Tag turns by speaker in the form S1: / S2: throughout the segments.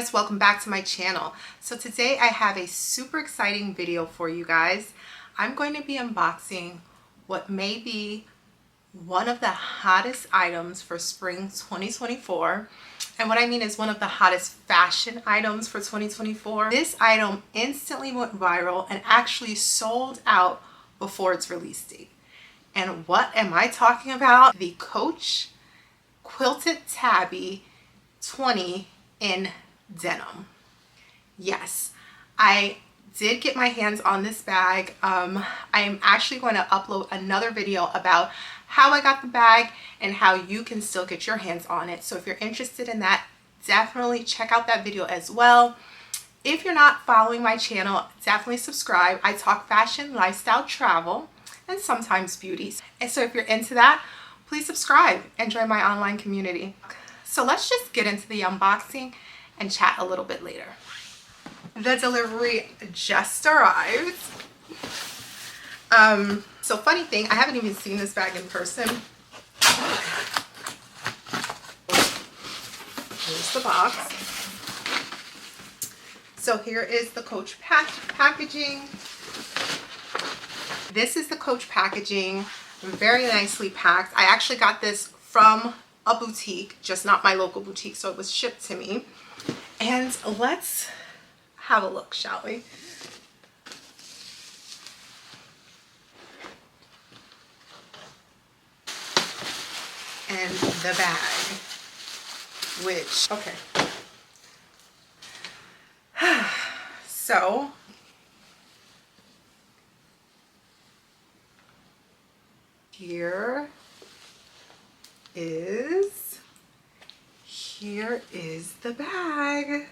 S1: guys, welcome back to my channel. So today I have a super exciting video for you guys. I'm going to be unboxing what may be one of the hottest items for spring 2024. And what I mean is one of the hottest fashion items for 2024. This item instantly went viral and actually sold out before its release date. And what am I talking about? The Coach Quilted Tabby 20 in denim. Yes, I did get my hands on this bag. I am actually going to upload another video about how I got the bag and how you can still get your hands on it. So if you're interested in that, definitely check out that video as well. If you're not following my channel, definitely subscribe. I talk fashion, lifestyle, travel, and sometimes beauties. And so if you're into that, please subscribe and join my online community. So let's just get into the unboxing and chat a little bit later. The delivery just arrived. So funny thing, I haven't even seen this bag in person. Here's the box. So here is the Coach packaging. This is the Coach packaging, very nicely packed. I actually got this from a boutique, just not my local boutique, so it was shipped to me. And let's have a look, shall we? And the bag, which, okay. So, here is the bag.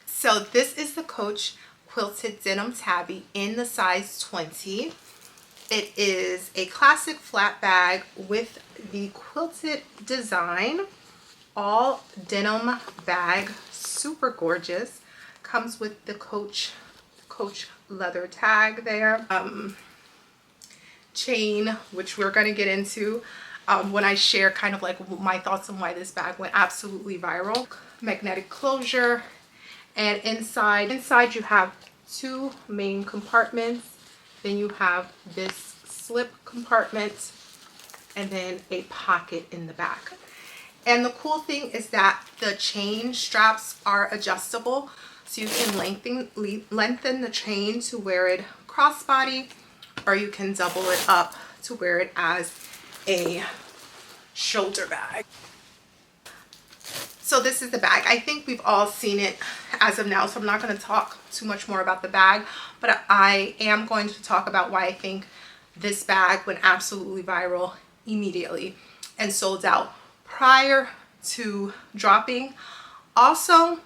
S1: So this is the Coach Quilted Denim Tabby in the size 20. It is a classic flat bag with the quilted design, all denim bag, super gorgeous. Comes with the Coach leather tag there. Chain, which we're going to get into when I share kind of like my thoughts on why this bag went absolutely viral. Magnetic closure, and inside you have two main compartments. Then you have this slip compartment and then a pocket in the back. And the cool thing is that the chain straps are adjustable, so you can lengthen the chain to wear it crossbody, or you can double it up to wear it as a shoulder bag. So this is the bag. I think we've all seen it as of now, so I'm not going to talk too much more about the bag, but I am going to talk about why I think this bag went absolutely viral immediately and sold out prior to dropping. Also,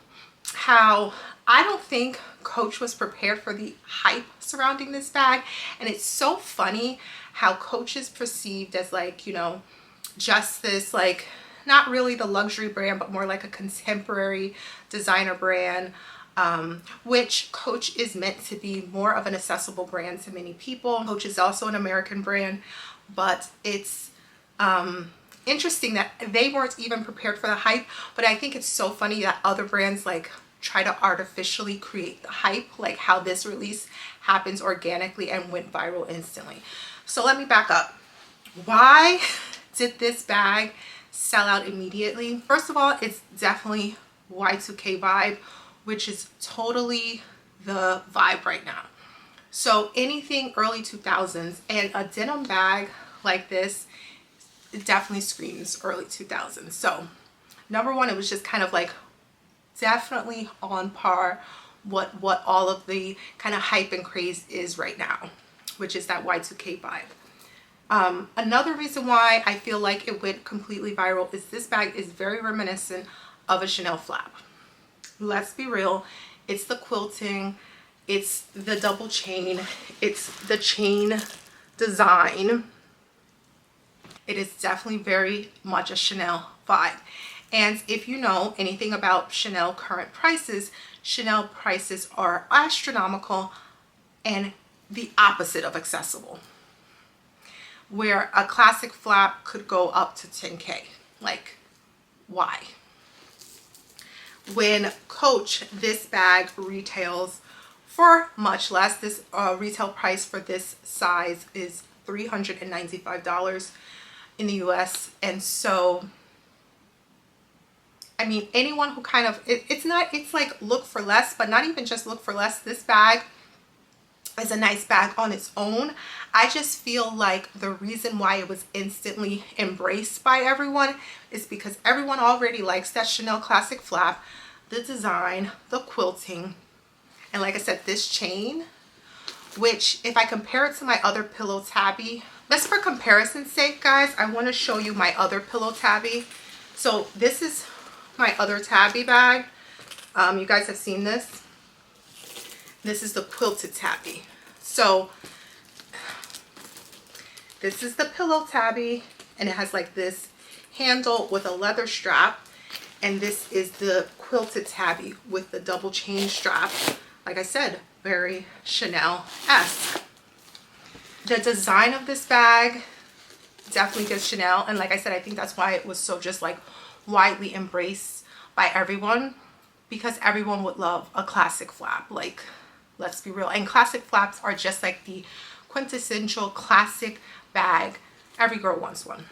S1: how I don't think Coach was prepared for the hype surrounding this bag. And it's so funny how Coach is perceived as, like, you know, just this, like, not really the luxury brand, but more like a contemporary designer brand, which Coach is meant to be more of an accessible brand to many people. Coach is also an American brand, but it's interesting that they weren't even prepared for the hype. But I think it's so funny that other brands like try to artificially create the hype, like how this release happens organically and went viral instantly. So let me back up. Why did this bag sell out immediately? First of all, it's definitely Y2K vibe, which is totally the vibe right now. So anything early 2000s, and a denim bag like this, it definitely screams early 2000s. So number one, it was just kind of like definitely on par what all of the kind of hype and craze is right now, which is that Y2K vibe. Another reason why I feel like it went completely viral is this bag is very reminiscent of a Chanel flap. Let's be real, it's the quilting, it's the double chain, it's the chain design. It is definitely very much a Chanel vibe. And if you know anything about Chanel current prices, Chanel prices are astronomical and the opposite of accessible. Where a classic flap could go up to 10K. Like, why? when Coach, this bag retails for much less. This retail price for this size is $395 in the US. And so, I mean, anyone who kind of, it's like look for less, but not even just look for less. This bag is a nice bag on its own. I just feel like the reason why it was instantly embraced by everyone is because everyone already likes that Chanel classic flap, the design, the quilting, and like I said, this chain, which if I compare it to my other pillow tabby, just for comparison's sake, guys, I want to show you my other pillow tabby. So this is my other tabby bag. You guys have seen this. This is the Quilted tabby. So this is the pillow tabby, and it has like this handle with a leather strap. And this is the Quilted tabby with the double chain strap. Like I said, very Chanel-esque. The design of this bag definitely gives Chanel. And like I said, I think that's why it was so just like widely embraced by everyone, because everyone would love a classic flap. Like, let's be real. And classic flaps are just like the quintessential classic bag. Every girl wants one.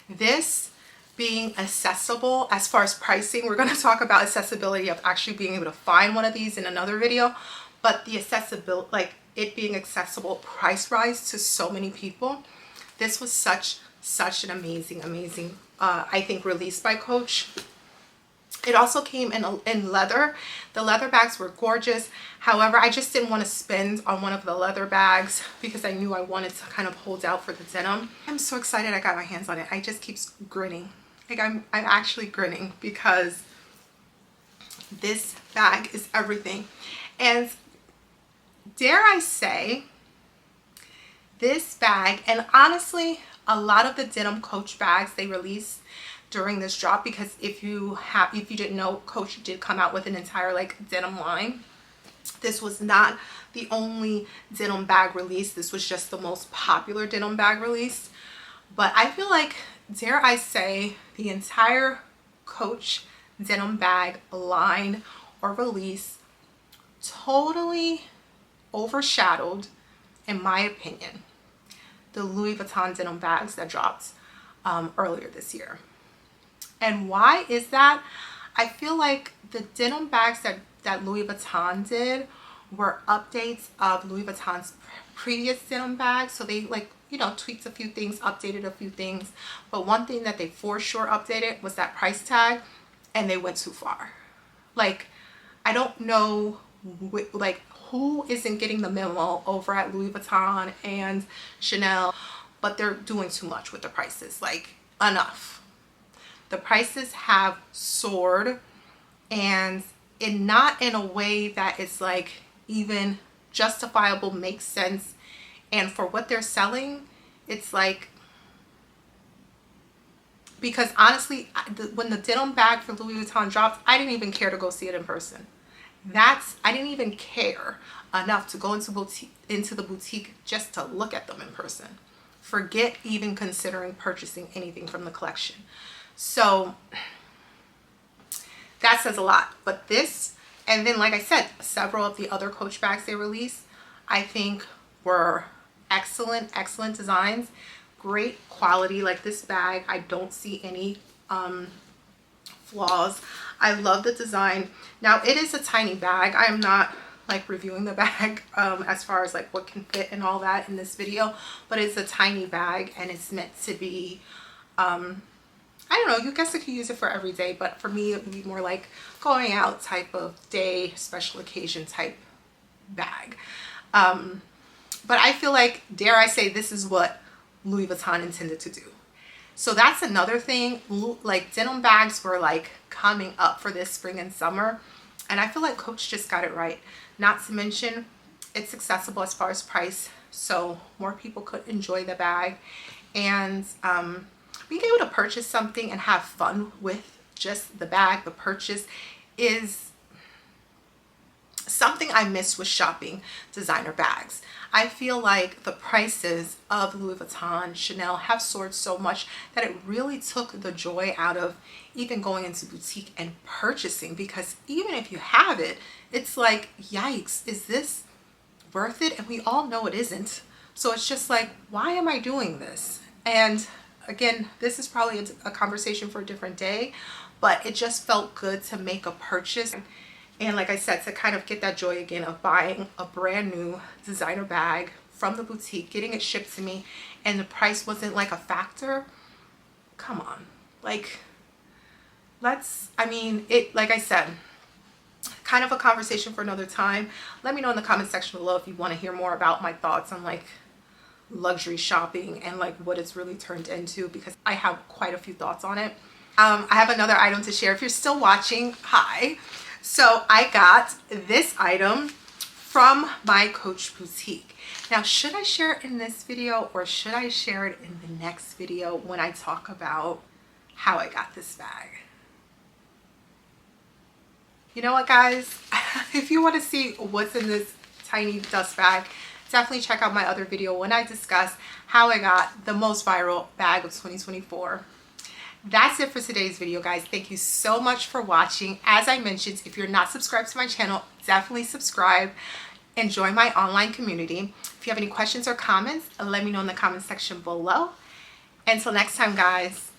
S1: This being accessible, as far as pricing, we're going to talk about accessibility of actually being able to find one of these in another video, but the accessibility, like it being accessible price rise to so many people, this was such an amazing I think release by Coach. It also came in leather. The leather bags were gorgeous. However, I just didn't want to spend on one of the leather bags because I knew I wanted to kind of hold out for the denim. I'm so excited I got my hands on it. I just keep grinning. Like I'm actually grinning because this bag is everything. And dare I say, this bag, and honestly, a lot of the denim Coach bags they release during this drop, because if you didn't know, Coach did come out with an entire like denim line. This was not the only denim bag release. This was just the most popular denim bag release. But I feel like, dare I say, the entire Coach denim bag line or release totally overshadowed, in my opinion, the Louis Vuitton denim bags that dropped earlier this year. And why is that? I feel like the denim bags that Louis Vuitton did were updates of Louis Vuitton's previous denim bags. So they like, you know, tweaked a few things, updated a few things. But one thing that they for sure updated was that price tag, and they went too far. Like, I don't know like who isn't getting the memo over at Louis Vuitton and Chanel, but they're doing too much with the prices. Like, enough. The prices have soared, and not in a way that it's like even justifiable, makes sense. And for what they're selling, it's like, because honestly, when the denim bag for Louis Vuitton dropped, I didn't even care to go see it in person. I didn't even care enough to go into the boutique just to look at them in person. Forget even considering purchasing anything from the collection. So that says a lot. But this, and then like I said, several of the other Coach bags they released, I think were excellent designs, great quality. Like this bag, I don't see any flaws. I love the design. Now it is a tiny bag. I am not like reviewing the bag as far as like what can fit and all that in this video, but it's a tiny bag, and it's meant to be I don't know, you guess I could use it for every day, but for me it would be more like going out type of day, special occasion type bag. But I feel like, dare I say, this is what Louis Vuitton intended to do. So that's another thing. Like denim bags were like coming up for this spring and summer, and I feel like Coach just got it right. Not to mention, it's accessible as far as price, so more people could enjoy the bag. And being able to purchase something and have fun with just the bag, the purchase, is Something I missed was shopping designer bags. I feel like the prices of Louis Vuitton, Chanel have soared so much that it really took the joy out of even going into boutique and purchasing, because even if you have it, it's like, yikes, is this worth it? And we all know it isn't. So it's just like, why am I doing this? And again, this is probably a conversation for a different day, but it just felt good to make a purchase. And like I said, to kind of get that joy again of buying a brand new designer bag from the boutique, getting it shipped to me, and the price wasn't like a factor. Come on. Like, I mean, like I said, kind of a conversation for another time. Let me know in the comment section below if you want to hear more about my thoughts on like luxury shopping and like what it's really turned into, because I have quite a few thoughts on it. I have another item to share. If you're still watching, hi. So I got this item from my Coach boutique. Now, should I share it in this video or should I share it in the next video when I talk about how I got this bag? You know what, guys? If you want to see what's in this tiny dust bag, definitely check out my other video when I discuss how I got the most viral bag of 2024. That's it for today's video, guys. Thank you so much for watching. As I mentioned, if you're not subscribed to my channel, definitely subscribe and join my online community. If you have any questions or comments, let me know in the comment section below. Until next time, guys,